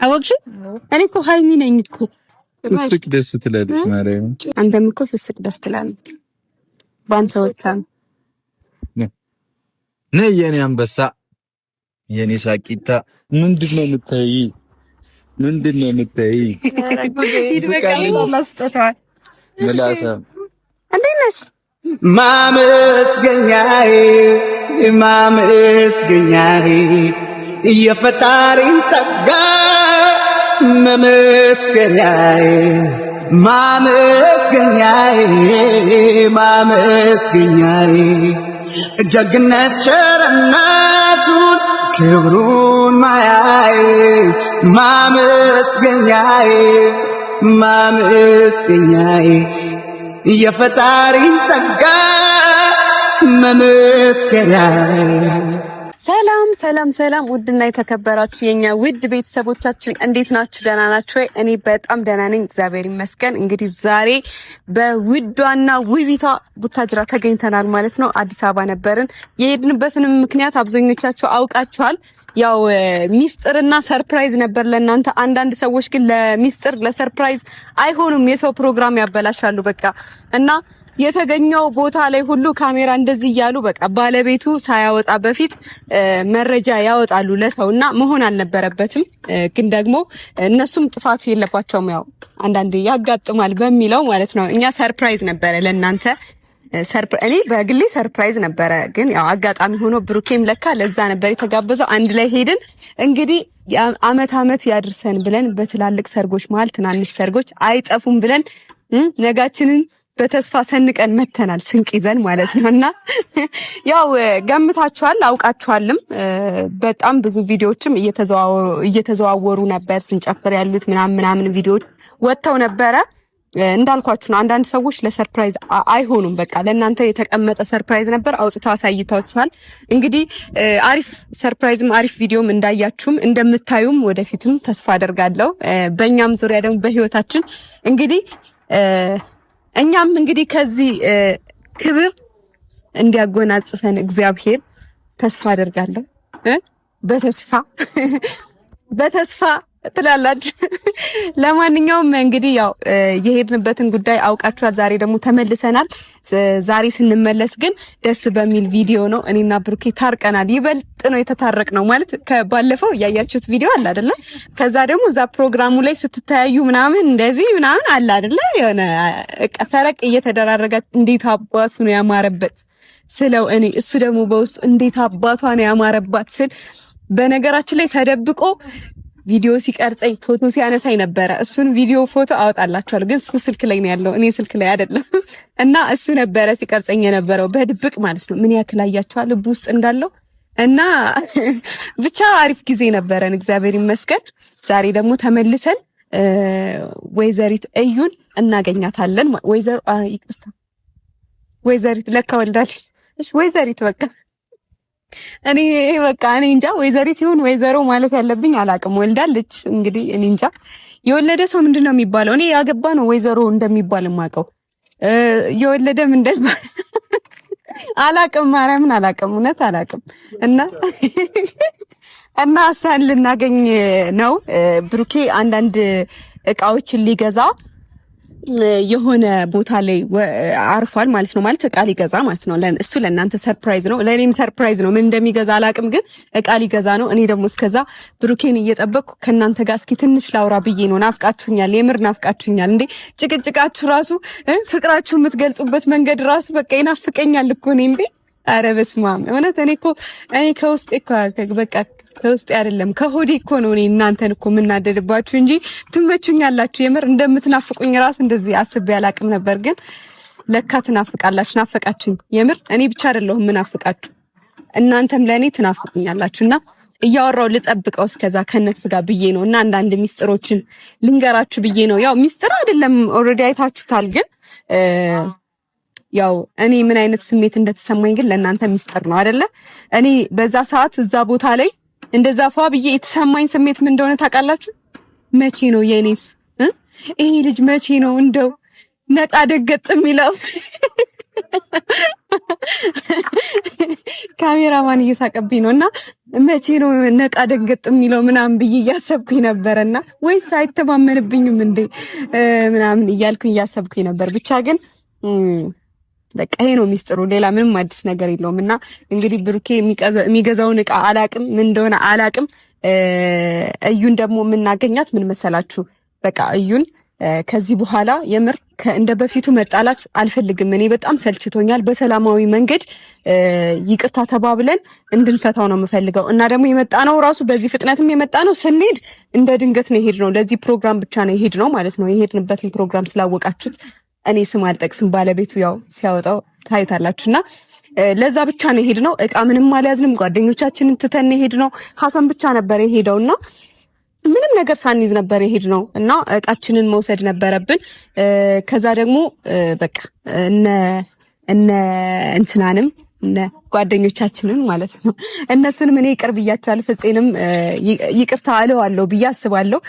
አወቅሽ? እኔ እኮ ሃይሚ ነኝ እኮ። ስስቅ ደስ ትላለች ማለት ነው። አንተም እኮ ስስቅ ደስ ትላለች። ባንተ ወጣን ነይ የኔ አንበሳ የኔ ሳቂታ ምንድነው የምታይ? ምንድነው የምታይ? መላሳ እንዴት ነሽ? ማመስገኛዬ ማመስገኛዬ የፈጣሪን ጸጋ መመስገኛዬ ማመስገኛዬ ማመስገኛዬ ጀግነት ቸርነቱን ክብሩን ማያዬ ማመስገኛዬ ማመስገኛዬ የፈጣሪን ጸጋ መመስገኛዬ። ሰላም ሰላም ሰላም! ውድና የተከበራችሁ የኛ ውድ ቤተሰቦቻችን እንዴት ናችሁ? ደህና ናችሁ ወይ? እኔ በጣም ደህና ነኝ፣ እግዚአብሔር ይመስገን። እንግዲህ ዛሬ በውዷና ውቢቷ ቡታጅራ ተገኝተናል ማለት ነው። አዲስ አበባ ነበርን። የሄድንበትንም ምክንያት አብዛኞቻችሁ አውቃችኋል። ያው ሚስጥርና ሰርፕራይዝ ነበር ለእናንተ። አንዳንድ ሰዎች ግን ለሚስጥር ለሰርፕራይዝ አይሆኑም፣ የሰው ፕሮግራም ያበላሻሉ በቃ እና የተገኘው ቦታ ላይ ሁሉ ካሜራ እንደዚህ እያሉ በቃ ባለቤቱ ሳያወጣ በፊት መረጃ ያወጣሉ ለሰውና መሆን አልነበረበትም። ግን ደግሞ እነሱም ጥፋት የለባቸውም፣ ያው አንዳንዴ ያጋጥማል በሚለው ማለት ነው። እኛ ሰርፕራይዝ ነበረ ለእናንተ እኔ በግሌ ሰርፕራይዝ ነበረ፣ ግን ያው አጋጣሚ ሆኖ ብሩኬም ለካ ለዛ ነበር የተጋበዘው። አንድ ላይ ሄድን። እንግዲህ አመት ያድርሰን ብለን በትላልቅ ሰርጎች መሀል ትናንሽ ሰርጎች አይጠፉም ብለን ነጋችንን በተስፋ ሰንቀን መተናል፣ ስንቅ ይዘን ማለት ነውና ያው ገምታችኋል፣ አውቃችኋልም። በጣም ብዙ ቪዲዮዎችም እየተዘዋወሩ ነበር ስንጨፍር ያሉት ምናምን ቪዲዮዎች ወጥተው ነበረ። እንዳልኳችሁ ነው፣ አንዳንድ ሰዎች ለሰርፕራይዝ አይሆኑም። በቃ ለእናንተ የተቀመጠ ሰርፕራይዝ ነበር፣ አውጥተው አሳይታችኋል። እንግዲህ አሪፍ ሰርፕራይዝም አሪፍ ቪዲዮም እንዳያችሁም እንደምታዩም ወደፊትም ተስፋ አደርጋለሁ። በእኛም ዙሪያ ደግሞ በህይወታችን እንግዲህ እኛም እንግዲህ ከዚህ ክብር እንዲያጎናጽፈን እግዚአብሔር ተስፋ አደርጋለሁ። በተስፋ ትላላችሁ። ለማንኛውም እንግዲህ ያው የሄድንበትን ጉዳይ አውቃችኋል። ዛሬ ደግሞ ተመልሰናል። ዛሬ ስንመለስ ግን ደስ በሚል ቪዲዮ ነው። እኔና ብሩኬ ታርቀናል። ይበልጥ ነው የተታረቅነው ማለት ከባለፈው ያያችሁት ቪዲዮ አለ አይደለ? ከዛ ደግሞ እዛ ፕሮግራሙ ላይ ስትተያዩ ምናምን እንደዚህ ምናምን አለ አይደለ? የሆነ ሰረቅ እየተደራረገ እንዴት አባቱ ነው ያማረበት ስለው እኔ እሱ ደግሞ በውስጡ እንዴት አባቷ ነው ያማረባት ስል በነገራችን ላይ ተደብቆ ቪዲዮ ሲቀርጸኝ ፎቶ ሲያነሳኝ ነበረ። እሱን ቪዲዮ ፎቶ አወጣላችኋለሁ፣ ግን እሱ ስልክ ላይ ነው ያለው፣ እኔ ስልክ ላይ አይደለም። እና እሱ ነበረ ሲቀርጸኝ የነበረው በድብቅ ማለት ነው። ምን ያክል አያችኋል ልብ ውስጥ እንዳለው እና ብቻ አሪፍ ጊዜ ነበረን፣ እግዚአብሔር ይመስገን። ዛሬ ደግሞ ተመልሰን ወይዘሪት እዩን እናገኛታለን። ወይዘሪት ለካ ወልዳለች። እሺ ወይዘሪት በቃ እኔ እንጃ ወይዘሪት ይሁን ወይዘሮ ማለት ያለብኝ አላቅም። ወልዳለች እንግዲህ እኔ እንጃ። የወለደ ሰው ምንድነው የሚባለው? እኔ ያገባ ነው ወይዘሮ እንደሚባል የማውቀው። የወለደም እንደሚባል አላቅም፣ ማርያምን አላቅም፣ እውነት አላቅም። እና እሷን ልናገኝ ነው። ብሩኬ አንዳንድ እቃዎችን ሊገዛ የሆነ ቦታ ላይ አርፏል ማለት ነው። ማለት እቃ ሊገዛ ማለት ነው። እሱ ለእናንተ ሰርፕራይዝ ነው፣ ለእኔም ሰርፕራይዝ ነው። ምን እንደሚገዛ አላቅም፣ ግን እቃ ሊገዛ ነው። እኔ ደግሞ እስከዛ ብሩኬን እየጠበቅኩ ከእናንተ ጋር እስኪ ትንሽ ላውራ ብዬ ነው። ናፍቃችሁኛል፣ የምር ናፍቃችሁኛል። እንዴ ጭቅጭቃችሁ ራሱ ፍቅራችሁ የምትገልጹበት መንገድ ራሱ በቃ ይናፍቀኛል እኮ እኔ። እንዴ ኧረ በስመ አብ እውነት እኔ ከውስጤ እኮ በቃ ከውስጤ አይደለም ከሆዴ እኮ ነው እኔ እናንተን እኮ የምናደድባችሁ እንጂ ትመቹኛላችሁ። የምር እንደምትናፍቁኝ ራሱ እንደዚህ አስቤ አላቅም ነበር፣ ግን ለካ ትናፍቃላችሁ። ናፈቃችሁኝ የምር። እኔ ብቻ አይደለሁም የምናፍቃችሁ፣ እናንተም ለእኔ ትናፍቁኛላችሁና እያወራው ልጠብቀው እስከዛ ከነሱ ጋር ብዬ ነው። እና አንዳንድ ሚስጥሮችን ልንገራችሁ ብዬ ነው። ያው ሚስጥር አይደለም ኦልሬዲ አይታችሁታል፣ ግን ያው እኔ ምን አይነት ስሜት እንደተሰማኝ ግን ለእናንተ ሚስጥር ነው አይደለ? እኔ በዛ ሰዓት እዛ ቦታ ላይ እንደዛ ፏ ብዬ የተሰማኝ ስሜት ምን እንደሆነ ታውቃላችሁ? መቼ ነው የኔስ ይሄ ልጅ መቼ ነው እንደው ነጣ ደገጥ የሚለው? ካሜራማን እየሳቀብኝ ነውና መቼ ነው ነቃ ደንገጥ የሚለው ምናምን ብዬ እያሰብኩኝ ነበርና ወይስ አይተማመንብኝም እንዴ ምናምን እያልኩኝ እያሰብኩኝ ነበር። ብቻ ግን በቃ ይሄ ነው ሚስጥሩ፣ ሌላ ምንም አዲስ ነገር የለውምና እንግዲህ ብሩኬ የሚገዛውን ዕቃ አላቅም ምን እንደሆነ አላቅም። እዩን ደግሞ የምናገኛት ምን መሰላችሁ? በቃ እዩን ከዚህ በኋላ የምር እንደ በፊቱ መጣላት አልፈልግም። እኔ በጣም ሰልችቶኛል። በሰላማዊ መንገድ ይቅርታ ተባብለን እንድንፈታው ነው የምፈልገው። እና ደግሞ የመጣነው ራሱ በዚህ ፍጥነትም የመጣነው ስንሄድ እንደ ድንገት ነው የሄድነው። ለዚህ ፕሮግራም ብቻ ነው የሄድነው ማለት ነው። የሄድንበትን ፕሮግራም ስላወቃችሁት እኔ ስም አልጠቅስም፣ ባለቤቱ ያው ሲያወጣው ታይታላችሁና ለዛ ብቻ ነው የሄድነው። እቃ ምንም አልያዝንም። ጓደኞቻችንን ትተን የሄድነው ሐሰን ብቻ ነበር የሄደውና ምንም ነገር ሳንይዝ ነበር የሄድነው እና እቃችንን መውሰድ ነበረብን። ከዛ ደግሞ በቃ እነ እንትናንም እነ ጓደኞቻችንን ማለት ነው እነሱንም እኔ ይቅር ብያቸዋለሁ። ፍፄንም ይቅርታ አለዋለሁ ብዬ አስባለሁ።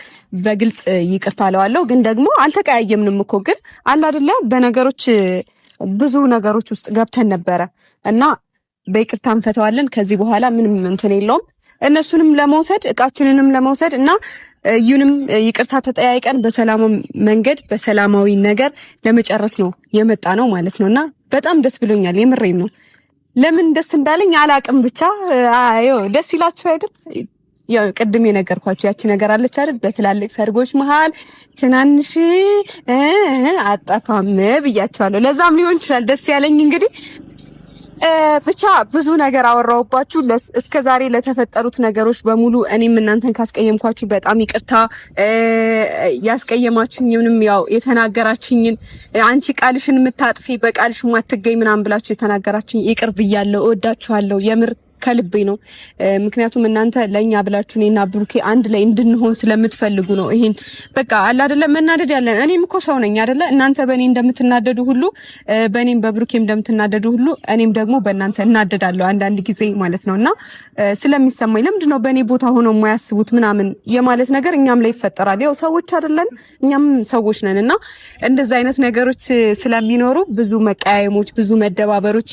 በግልጽ ይቅርታ አለዋለሁ። ግን ደግሞ አልተቀያየምንም እኮ ግን አለ አይደለ በነገሮች ብዙ ነገሮች ውስጥ ገብተን ነበረ እና በይቅርታ እንፈታዋለን። ከዚህ በኋላ ምንም እንትን የለውም። እነሱንም ለመውሰድ እቃችንንም ለመውሰድ እና እዩንም ይቅርታ ተጠያይቀን በሰላማዊ መንገድ በሰላማዊ ነገር ለመጨረስ ነው የመጣ ነው ማለት ነውና በጣም ደስ ብሎኛል። የምሬን ነው። ለምን ደስ እንዳለኝ አላቅም። ብቻ አዮ ደስ ይላችሁ አይደል? ያው ቅድም የነገርኳችሁ ያቺ ነገር አለች አይደል? በትላልቅ ሰርጎች መሃል ትናንሽ አጠፋም ብያችኋለሁ። ለዛም ሊሆን ይችላል ደስ ያለኝ እንግዲህ ብቻ ብዙ ነገር አወራውባችሁ። እስከዛሬ ለተፈጠሩት ነገሮች በሙሉ እኔም እናንተን ካስቀየምኳችሁ በጣም ይቅርታ። ያስቀየማችሁኝንም ያው የተናገራችሁኝን አንቺ ቃልሽን የምታጥፊ በቃልሽ ማትገኝ ምናምን ብላችሁ የተናገራችሁኝ ይቅር ብያለሁ። እወዳችኋለሁ የምር ከልቤ ነው። ምክንያቱም እናንተ ለኛ ብላችሁ እኔና ብሩኬ አንድ ላይ እንድንሆን ስለምትፈልጉ ነው። ይሄን በቃ አለ አይደለ መናደድ ያለን እኔም እኮ ሰው ነኝ አይደለ? እናንተ በእኔ እንደምትናደዱ ሁሉ በእኔም በብሩኬም እንደምትናደዱ ሁሉ እኔም ደግሞ በእናንተ እናደዳለሁ አንዳንድ ጊዜ ማለት ነውና ስለሚሰማኝ ለምንድነው በእኔ ቦታ ሆነው የማያስቡት ምናምን የማለት ነገር እኛም ላይ ይፈጠራል። ያው ሰዎች አይደለን እኛም ሰዎች ነንና እንደዛ አይነት ነገሮች ስለሚኖሩ ብዙ መቀያየሞች ብዙ መደባበሮች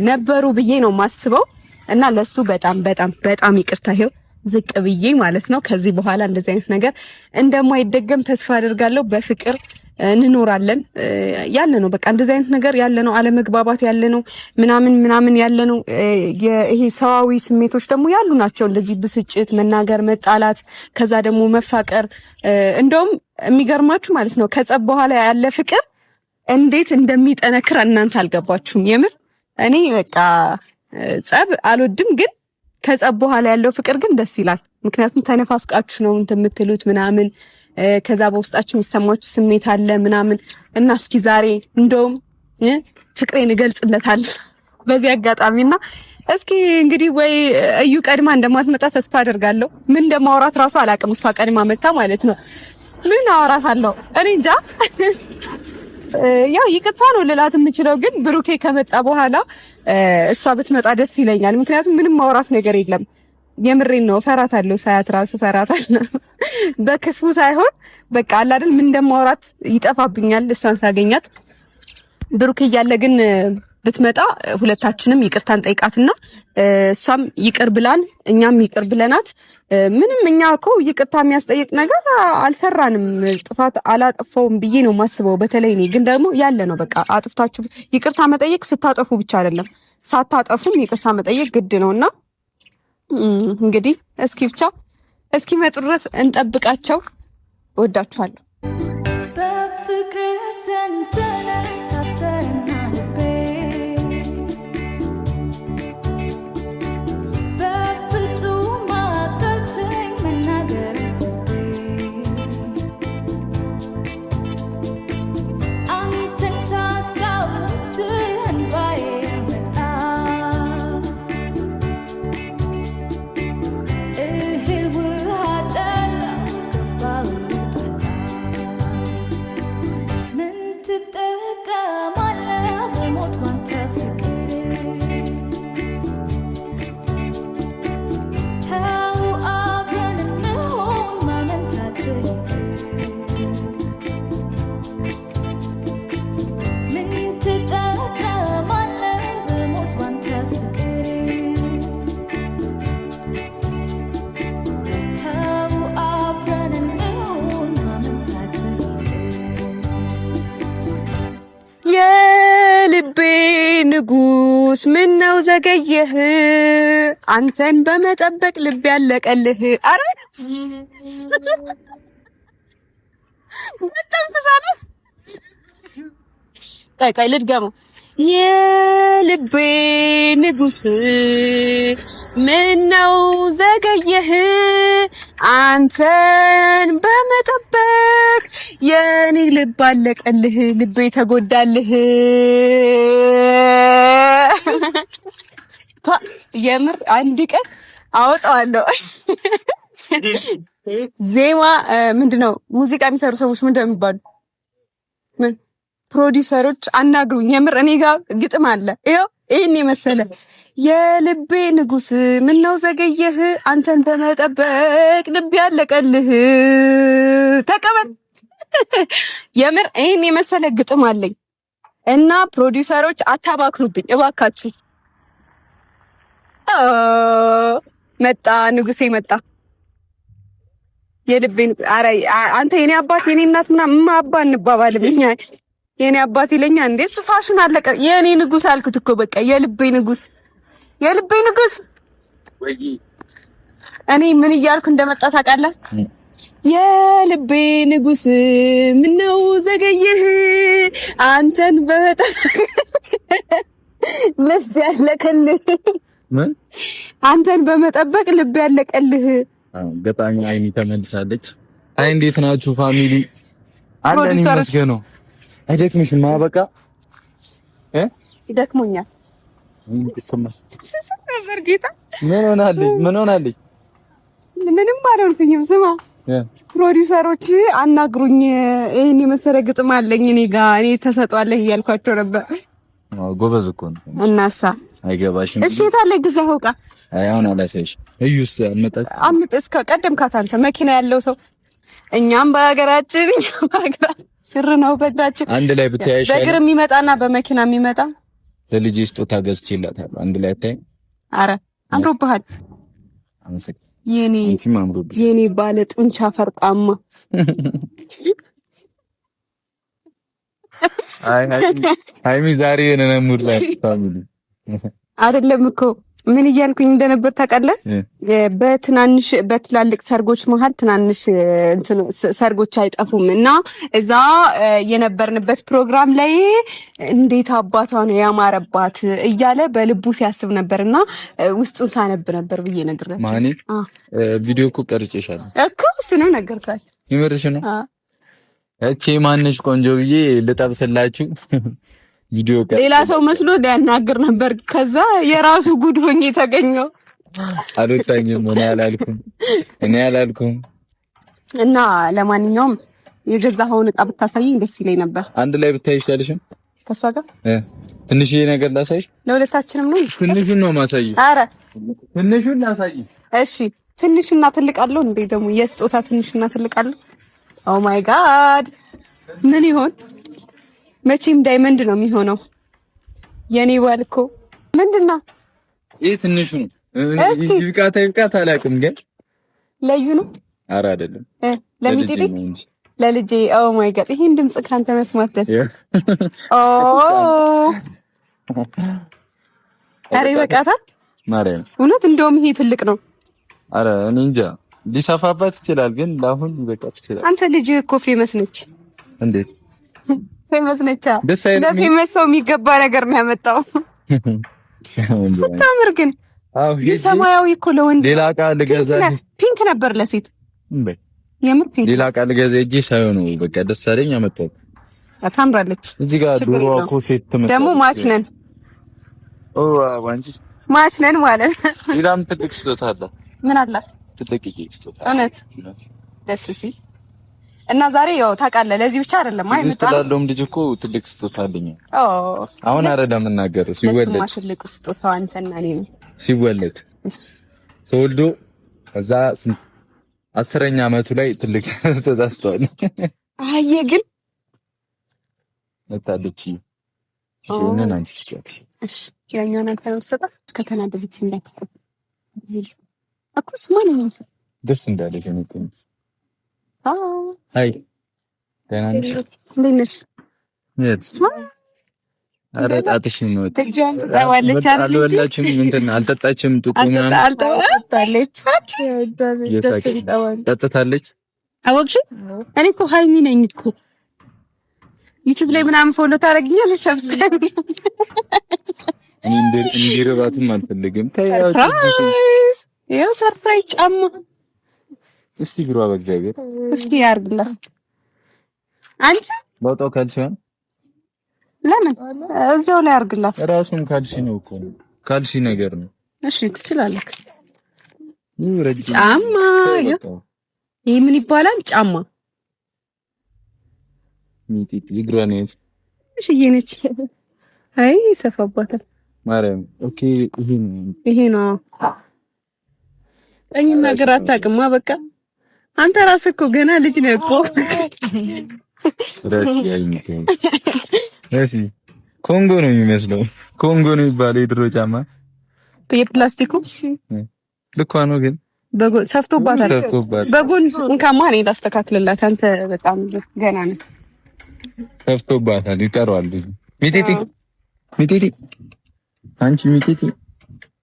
ነበሩ ብዬ ነው ማስበው። እና ለሱ በጣም በጣም በጣም ይቅርታ ይሄው ዝቅ ብዬ ማለት ነው። ከዚህ በኋላ እንደዚህ አይነት ነገር እንደማይደገም ተስፋ አደርጋለሁ። በፍቅር እንኖራለን ያለ ነው። በቃ እንደዚህ አይነት ነገር ያለ ነው። አለመግባባት ያለ ነው ምናምን ያለ ነው። ይሄ ሰዋዊ ስሜቶች ደግሞ ያሉ ናቸው። እንደዚህ ብስጭት፣ መናገር፣ መጣላት፣ ከዛ ደግሞ መፋቀር። እንደውም የሚገርማችሁ ማለት ነው ከጸብ በኋላ ያለ ፍቅር እንዴት እንደሚጠነክር እናንተ አልገባችሁም። የምር እኔ በቃ ጸብ አልወድም፣ ግን ከጸብ በኋላ ያለው ፍቅር ግን ደስ ይላል። ምክንያቱም ተነፋፍቃችሁ ነው እንትን የምትሉት ምናምን ከዛ በውስጣችሁ የሚሰማችሁ ስሜት አለ ምናምን እና እስኪ ዛሬ እንደውም ፍቅሬን እገልጽለታለሁ በዚህ አጋጣሚና እስኪ እንግዲህ ወይ እዩ ቀድማ እንደማትመጣ ተስፋ አደርጋለሁ። ምን እንደማውራት ራሱ አላውቅም። እሷ ቀድማ መጣ ማለት ነው። ምን አወራታለሁ እኔ እንጃ። ያው ይቅርታ ነው ልላት የምችለው፣ ግን ብሩኬ ከመጣ በኋላ እሷ ብትመጣ ደስ ይለኛል። ምክንያቱም ምንም ማውራት ነገር የለም። የምሬን ነው። ፈራታለሁ። ሳያት ራሱ ፈራታለሁ። በክፉ ሳይሆን በቃ አለ አይደል ምን እንደማውራት ይጠፋብኛል እሷን ሳገኛት። ብሩኬ እያለ ግን ብትመጣ ሁለታችንም ይቅርታን ጠይቃትና እሷም ይቅር ብላን እኛም ይቅር ብለናት ምንም እኛ እኮ ይቅርታ የሚያስጠይቅ ነገር አልሰራንም። ጥፋት አላጠፋውም ብዬ ነው ማስበው። በተለይ እኔ ግን ደግሞ ያለ ነው በቃ አጥፍታችሁ ይቅርታ መጠየቅ ስታጠፉ ብቻ አይደለም ሳታጠፉም ይቅርታ መጠየቅ ግድ ነውና እንግዲህ እስኪ ብቻ እስኪመጡ ድረስ እንጠብቃቸው። እወዳችኋለሁ። to ንጉስ ምነው ዘገየህ አንተን በመጠበቅ ልብ ያለቀልህ። አረ በጣም ፈሳለስ ቀይ ልድገመው። የልቤ ንጉስ ምነው ዘገየህ አንተን በመጠበቅ የኔ ልብ አለቀልህ ልቤ ተጎዳልህ። የምር አንድ ቀን አወጣዋለሁ። ዜማ ምንድነው ሙዚቃ የሚሰሩ ሰዎች ምንድነው የሚባሉ ፕሮዲውሰሮች አናግሩኝ። የምር እኔ ጋር ግጥም አለ። ይኸው ይሄን የመሰለ የልቤ ንጉስ ምነው ዘገየህ አንተን በመጠበቅ ልቤ ያለቀልህ። ተቀበል። የምር ይሄን የመሰለ ግጥም አለኝ እና ፕሮዲውሰሮች አታባክኑብኝ እባካችሁ። መጣ ንጉሴ መጣ። የልቤን አረ አንተ የኔ አባት የኔ እናት ምናምን አባ እንባባልም እኛ። የኔ አባት ይለኛል እንዴ እሱ ፋሽን አለቀ። የኔ ንጉስ አልኩት እኮ በቃ የልቤ ንጉስ የልቤ ንጉስ። እኔ ምን እያልኩ እንደመጣ ታውቃለህ? የልቤ ንጉስ ምነው ዘገየህ አንተን በመጠበቅ ልብ ያለቀልህ ምን አንተን በመጠበቅ ልብ ያለቀልህ። በጣም አይኒ ተመልሳለች። አይ እንዴት ናችሁ ፋሚሊ? አለን ይመስገን ነው። አይደክምሽም? በቃ ይደክሞኛል። ምን ሆናለች? ምንም አልሆንኩኝም። ስማ ፕሮዲውሰሮች አናግሩኝ፣ ይሄን የመሰለ ግጥም አለኝ እኔ ጋር እኔ ተሰጧለህ እያልኳቸው ነበር። ጎበዝ እኮ ነው። እናሳ አይገባሽም? እሺ ታለ ግዛው ዕቃ አሁን አላሳይሽ። እዩስ እስከ ቀደምካት አንተ መኪና ያለው ሰው እኛም በሀገራችን ሽር ነው በእግራችን አንድ ላይ ብታያሽ በእግር የሚመጣና በመኪና የሚመጣ ለልጄ ስጦታ ገዝቼላታለሁ። አንድ ላይ አታይ። አረ አምሮብሃል። አንሰክ የኔ ባለ ጡንቻ ፈርጣማ። ሃይሚ ዛሬ የነነ ሙድ ላይ ፋሚሊ አይደለም እኮ ምን እያልኩኝ እንደነበር ታውቃለህ? በትላልቅ ሰርጎች መሀል ትናንሽ ሰርጎች አይጠፉም እና እዛ የነበርንበት ፕሮግራም ላይ እንዴት አባቷ ነው ያማረባት እያለ በልቡ ሲያስብ ነበርና ውስጡን ሳነብ ነበር ብዬ ነግሬያለሁ። ማኔ ቪዲዮ እኮ ቀርጬሻለሁ እኮ እሱ ነው ነገርኳት። ይመርሽ ነው እቺ ማንሽ ቆንጆ ብዬ ልጠብስላችሁ ቪዲዮ ሌላ ሰው መስሎ ሊያናግር ነበር። ከዛ የራሱ ጉድ ሆኜ ተገኘው። አልወጣኝም። እኔ አላልኩም። እና ለማንኛውም የገዛኸውን ዕቃ ብታሳይኝ ደስ ይለኝ ነበር። አንድ ላይ ብታይ ይሻልሽም ከሷ ጋር ትንሽዬ ነገር ላሳይሽ። ለሁለታችንም ነው። ትንሹን ነው ማሳይሽ። አረ ትንሹን ላሳይሽ። እሺ ትንሽና ትልቅ አለው እንዴ? ደግሞ የስጦታ ትንሽና ትልቅ አለው። ኦ ማይ ጋድ ምን ይሆን? መቼም ዳይመንድ ነው የሚሆነው። የኔ ባልኮ ምንድነው? ይሄ ትንሹ ነው። ይብቃታ አላውቅም፣ ግን ለዩ ነው። ኧረ አይደለም ለሚጤ ለልጄ። ኦ ማይ ጋድ ይሄን ድምጽ ካንተ መስማት ደስ ኦ አሬ በቃታ ማርያም እውነት እንደውም ይሄ ትልቅ ነው። አረ እኔ እንጃ ሊሰፋባት ይችላል፣ ግን ለአሁን ይበቃት ይችላል። አንተ ልጅ እኮ ፌመስ ነች። እንዴት ፌመስ ነች? ለፌመስ ሰው የሚገባ ነገር ነው ያመጣው። ስታምር ግን አው ሰማያዊ እኮ ለወንድ ሌላ ዕቃ ልገዛ ፒንክ ነበር ለሴት እንዴ? የምር ፒንክ ሌላ ዕቃ ልገዛ እጄ ሳይሆን በቃ ደስ አለኝ አመጣው። ታምራለች። እዚህ ጋር ዶሮ እኮ ሴት ትመስላለች። ደግሞ ማች ነን። ኦ ዋንጂ ማች ነን ማለት ሌላም ትልቅ ስጦታ አለ። ምን አላት? ትልቅ ስጦታ እውነት ደስ ሲል እና ዛሬ ያው ታውቃለህ፣ ለዚህ ብቻ አይደለም ማለት ነው። ስላለውም ልጅ እኮ ትልቅ ስጦታ አለኝ። አሁን አይደለም የምናገረው፣ ሲወለድ ትልቅ ስጦታው አንተና እኔ ነው። ሲወለድ ተወልዶ ከዛ 10ኛ አመቱ ላይ ትልቅ ስጦታ አስተዋል። አየ ግን መጣለች። ይሄንን አንቺ ትጫወቺ። እሺ ያኛውን አንተ ነው ተሰጣ ከተናደደች እንዳትቆጥ አኩስ ማን ነው ደስ እንዳለሽ ነው ቆንጆ። አይ ደህና ነሽ? እንዴት ነሽ? የት ኧረ ጣትሽን ነው እጇን ትጠባለች አይደል? አልበላችም እንትን አልጠጣችም። ጡት ምናምን አልጠጣለች። ጠጥታለች። አወቅሽ? እኔ እኮ ሀይሚ ነኝ እኮ ዩቲዩብ ላይ ምናምን ፎሎ ታደርጊኛለሽ። ሰብስክራይብ እኔ እንዲረባትም አልፈልግም። ሰርፕራይዝ! ይኸው ሰርፕራይዝ ጫማ። እስቲ ግሯ በእግዚአብሔር እስቲ ያርግላት። አንቺ ቦታው ካልሲሆን ለምን እዛው ላይ ያርግላት። ራሱን ካልሲ ነው እኮ ካልሲ ነገር ነው። እሺ ትችላለህ። ጫማ ይሄ ምን ይባላል? ጫማ ሚጢጥ ይግራኔት። እሺ የነች አይ ሰፋባታል። ማርያም ኦኬ። ይሄ ነው ቀኝ ነገር አታውቅማ። በቃ አንተ ራስህ እኮ ገና ልጅ ነህ እኮ። እሺ ኮንጎ ነው የሚመስለው። ኮንጎ ነው የሚባለው የድሮ ጫማ። የፕላስቲኩ ልኳ ነው ግን ሰፍቶባታል። በጎን እንካማ እኔ ላስተካክልላት። አንተ በጣም ገና ነህ። ሰፍቶባታል። ይቀረዋል። ሚጢጢ ሚጢጢ፣ አንቺ ሚጢጢ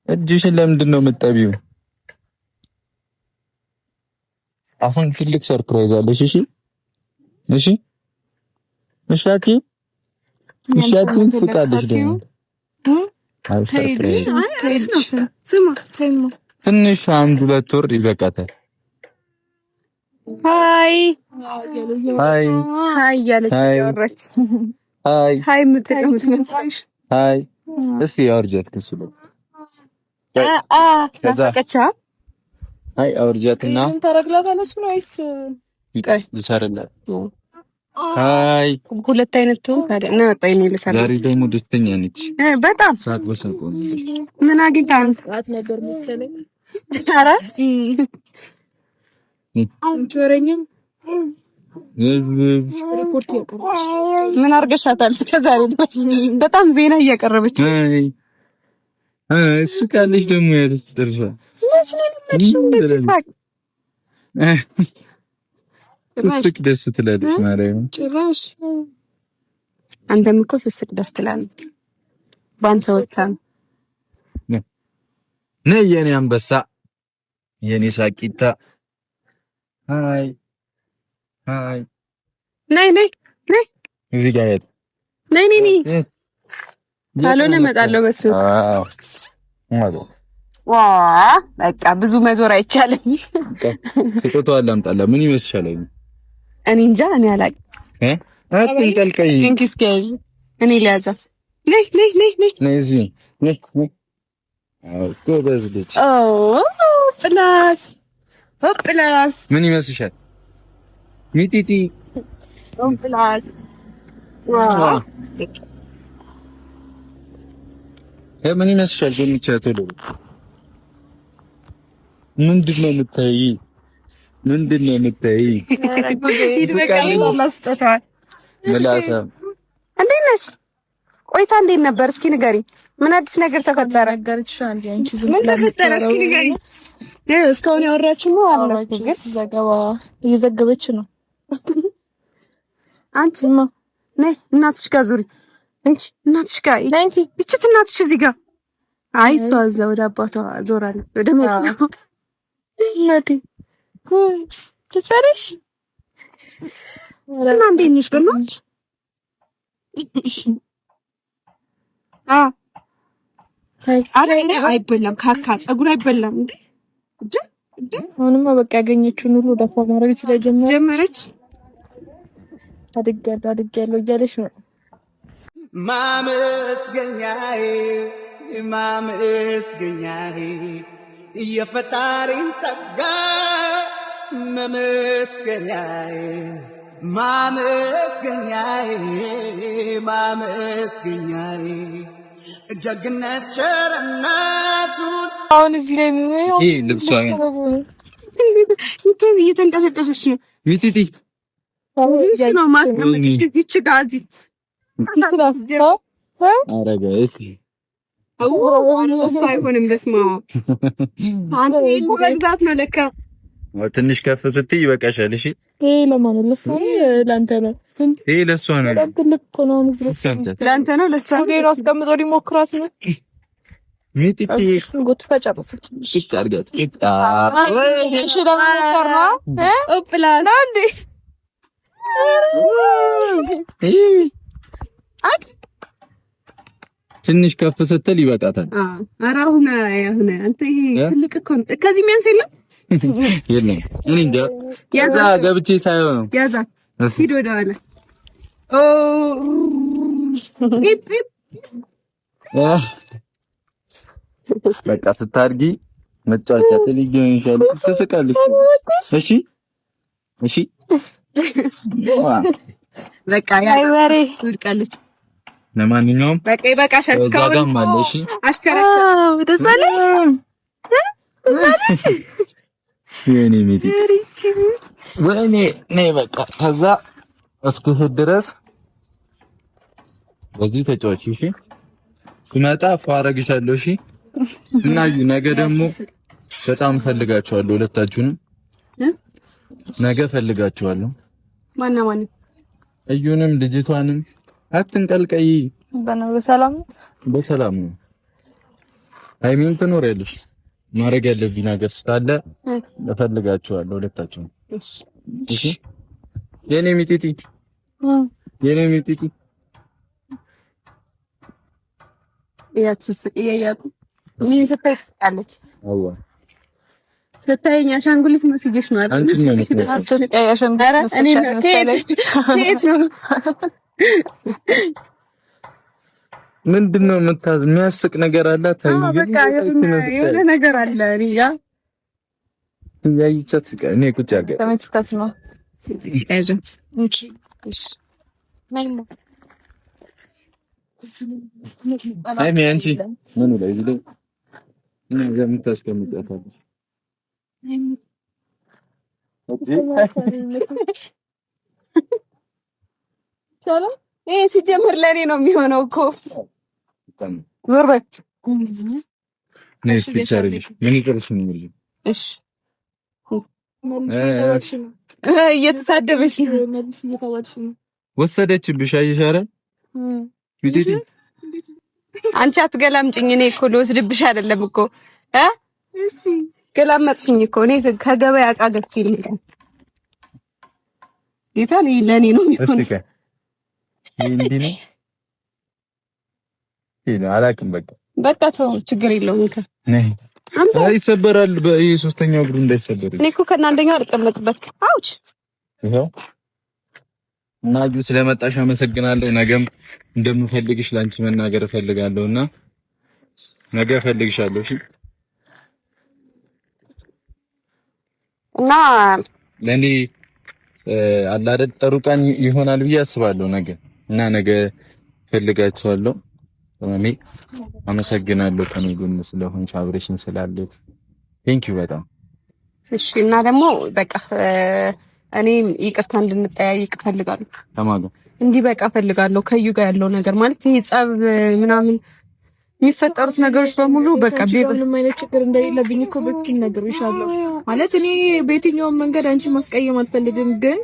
እጅሽን ለምንድን ነው የምትጠቢው? አሁን ትልቅ ሰርፕራይዝ አለሽ። እሺ እሺ እሻቲ እሻቲ ፍቃድሽ ደግሞ ትንሽ 1-2 ወር ይበቃታል። ሃይ ሃይ ሃይ ያለች ያወራች ሃይ ሃይ የምትመስልሽ ሃይ። እስቲ አውርጃት ከሱ ከዛ ሃይ አውርጃትና ታረግላታለሽ ነው ወይስ ልሰራላት? ሃይ ሁለት አይነት ነው ታዲያ ነው ወጣኝ ነው ልሰራ። ዛሬ ደግሞ ደስተኛ ነች በጣም ሳቅ በሳቅ ምን አግኝታ ነው ነገር መሰለኝ። ኧረ አንቾረኝም ምን አርገሻታል? እስከዛሬ ድረስ በጣም ዜና እያቀረበች ስቃለች ደግሞ ያደርሳ ስስቅ ደስ ትላለች ማለት ነው። ጭራሽ አንተም እኮ ስስቅ ደስ ትላለች። ባንተ ወጣ ነይ የኔ አንበሳ የኔ ሳቂታ። ሃይ ሃይ ነይ ነይ ነይ እዚህ ጋር ነይ ነይ ነይ ካልሆነ እመጣለሁ በሱ። ዋ በቃ ብዙ መዞር አይቻልም። ስጦታው አላምጣላ ምን ይመስልሻል? እኔ እንጃ እኔ አላውቅም። አትንጠልቀይ እንኪስከይ እኔ ሊያዛት ነይ ነይ ነይ ነይ ነይ እዚህ ነይ ነይ። አዎ ጎበዝ ልጅ። ፕላስ ፕላስ ምን ይመስልሻል? ሚጢጢ ፕላስ ምን ይመስልሻል? ገምቻለሁ። ምንድን ነው የምታይ? ምንድን ነው የምታይ? እንዴት ነሽ? ቆይታ እንዴት ነበር? እስኪ ንገሪ። ምን አዲስ ነገር ተፈጠረ? ምን ተፈጠረ? እስኪ ንገሪ። እስካሁን ያወራችሁ ነው አላችሁ? ግን ዘገባ እየዘገበች ነው። አንቺማ ነይ እናትሽ ጋር ዙሪ። እንጂ እናትሽ ጋር አንቺ ብቻት እናትሽ እዚህ ጋር። አይ እሷ እዛ ወደ አባቷ ዞራለች። ወደ መኪና እናቴ ትሰሪሽ እና እንዴት ነሽ? በእናትሽ አይበላም። ካካ ፀጉር አይበላም እንዴ? አሁንማ በቃ ያገኘችውን ሁሉ ደፋ ማድረግ ስለጀመረች አድጋለሁ እያለች ነው። ማመስገኛዬ ማመስገኛዬ የፈጣሪን ጸጋ መመስገኛዬ ማመስገኛዬ ማመስገኛዬ ጀግነት ቸርነቱን አሁን እዚህ ላይ ነው ይሄ ልብሷ እየተንቀሳቀሰች ነው። ሚጢጢ እዚህ ነው ማስቀመጥሽ ይች ጋዚ አረጋ እሺ አይሆንም። በስማ አንተ መግዛት ነው ለካ። ትንሽ ከፍ ስትይ ይበቃሻል። እሺ ይሄ ለማን ለሰው ለአንተ ነው። ይሄ ለሷ ነው። ለአንተ ነው ለሷ ነው አስቀምጦ ሊሞክራት ነው። ሚጢጢ ጉት ፈጨረሰች ይጣርጋት እሺ ለማከራ ኦፕላስ አንዴ አት ትንሽ ከፍ ስትል ይበቃታል። ኧረ አሁን አንተ ይሄ ትልቅ እኮ ነው። ከዚህ የሚያንስ የለም የለም። እኔ እንጃ ያዛ ገብቼ ሳይሆን ነው ያዛ ሂድ ወደ ኋላ ኢፕ በቃ ስታድጊ መጫወቻ ትልጊው ይሻል ትስቃለች። እሺ እሺ በቃ ያ ወሬ ልቀልች። ለማንኛውም በቃ ይበቃሻል። እስካሁን ማለሽ አሽከረከው ደሳለሽ የኔ ሚቲ ወኔ ነይ በቃ ከዛ እስክትሄድ ድረስ በዚህ ተጫዋች። እሺ ስመጣ ፏረግሻለሁ። እሺ እና ነገ ደግሞ በጣም ፈልጋችኋለሁ ሁለታችሁንም። ነገ ፈልጋችኋለሁ። ማን እዩንም ልጅቷንም አትንቀልቀይ። በሰላም ነው። ሃይሚን ትኖሪያለሽ። ማድረግ ያለብኝ ነገር ስላለ እፈልጋችኋለሁ ሁለታችሁንም። እሺ የኔ ሚጢጢ የኔ ሚጢጢ ምን ተፈጥቃለች? አዋ ስታየኝ አሻንጉሊት መስዬሽ ነው አይደል? አንቺ ነው የምትመስለው። አሻንጉሊት እኔ ነው ከየት ነው? ምንድነው የሚያስቅ ነገር አለ? ታይ በቃ የሆነ ነገር አለ። ሪያ ያይቻት እኔ ቁጭ አድርገህ ተመችታት ነው አይዞት። ኦኬ እሺ ናይማ ሃይሚ አንቺ ምኑ ላይ ይልኝ እና ዘምታስቀምጣታለሽ? ይሄ ሲጀምር ለኔ ነው የሚሆነው እኮ ወርበት ነሽ ትቻለሽ። ምን ይቀርሽ ነው እንግዲህ? እሺ እየተሳደበሽ ነው። ወሰደችብሽ። አየሽ አይደል? ቢቲቲ አንቺ አትገላምጪኝ። እኔ እኮ ልወስድብሽ አይደለም እኮ እሺ ገላመጥሽኝ እኮ። እኔ ከገበያ ዕቃ ገዝቼ ልምጣ። ጌታ ለኔ ነው የሚሆነው። እስኪ እንዴ ነው ይሄ አላውቅም። በቃ ተው ችግር የለውም። ነይ አንተ ይሰበራል። በሶስተኛው እግሩ እንዳይሰበር እኔ እኮ ከአንደኛው አልቀመጥበት። አውች ይሄው እና እጁ ስለመጣሽ አመሰግናለሁ። ነገም እንደምፈልግሽ ላንቺ መናገር እፈልጋለሁና ነገ እፈልግሻለሁ። እሺ እና ለኔ አላደድ ጥሩ ቀን ይሆናል ብዬ አስባለሁ ነገ እና ነገ እፈልጋችኋለሁ። እኔ አመሰግናለሁ ከኔ ጎን ስለሆንሽ አብረሽኝ ስላለሽ ቴንኪው በጣም እሺ። እና ደግሞ በቃ እኔ ይቅርታ እንድንጠያይቅ እፈልጋለሁ። ተማጋ እንዲህ በቃ እፈልጋለሁ። ከዩ ጋር ያለው ነገር ማለት ይሄ ጸብ ምናምን የሚፈጠሩት ነገሮች በሙሉ በቃ ምንም አይነት ችግር እንደሌለብኝ እኮ በፊት ነግሬሻለሁ። ማለት እኔ በየትኛውም መንገድ አንቺ ማስቀየም አልፈልግም፣ ግን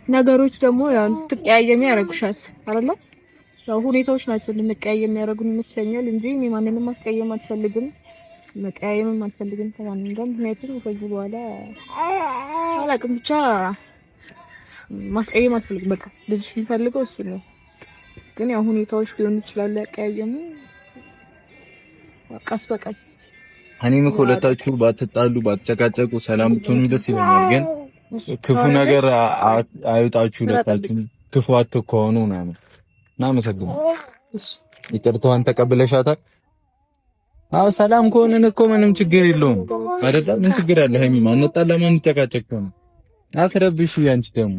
ነገሮች ደግሞ ያው ትቀያየሚ ያደርጉሻል አይደል? ያው ሁኔታዎች ናቸው ልንቀያየም ያደርጉን ይመስለኛል እንጂ እኔ ማንንም ማስቀየም አልፈልግም፣ መቀያየምም አልፈልግም ከማንም ጋር። ምክንያቱም ከዚህ በኋላ አላውቅም ብቻ ማስቀየም አልፈልግም። በቃ ልጅ የሚፈልገው እሱ ነው። ግን ያው ሁኔታዎች ሊሆኑ ይችላሉ ያቀያየሙ። ቀስ በቀስ እኔም እኮ ሁለታችሁ ባትጣሉ ባትጨቃጨቁ ሰላም ብትሆኑ ደስ ይለኛል። ግን ክፉ ነገር አይውጣችሁ፣ ሁለታችሁ ክፉ አትኮኑ ምናምን እና አመሰግናለሁ። ይቅርታዋን ተቀብለሻታል? አዎ ሰላም ከሆነን እኮ ምንም ችግር የለውም አይደል? ምን ችግር አለ? ሃይሚ ማንጣላ ማን ተጨቃጨቅ ነው? አትረብሹ። ያንቺ ደግሞ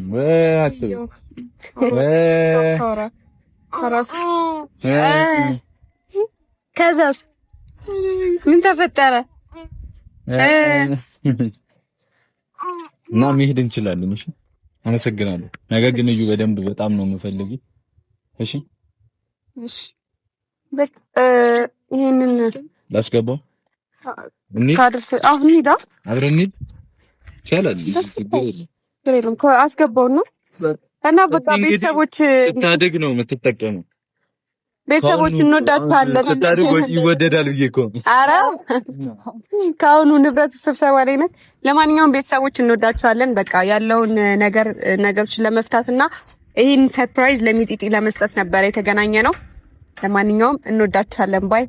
ከዛስ ምን ተፈጠረ? እና መሄድ እንችላለን። እሺ አመሰግናለሁ። ነገ ግን እዩ በደንብ በጣም ነው የምፈልግ። እሺ እሺ በቃ ይሄንን ላስገባው ካድርስ አሁን ሂዳ አብረን ሂድ ይቻላል። አስገባው ነው እና በቃ ቤተሰቦች ስታድግ ነው የምትጠቀመው። ቤተሰቦች እንወዳችኋለን። ስታድግ ይወደዳል ብዬ እኮ ኧረ ከአሁኑ ንብረት ስብሰባ ላይ ነን። ለማንኛውም ቤተሰቦች እንወዳችኋለን። በቃ ያለውን ነገሮችን ለመፍታትና ይህን ሰርፕራይዝ ለሚጢጢ ለመስጠት ነበር የተገናኘ ነው። ለማንኛውም እንወዳችኋለን ባይ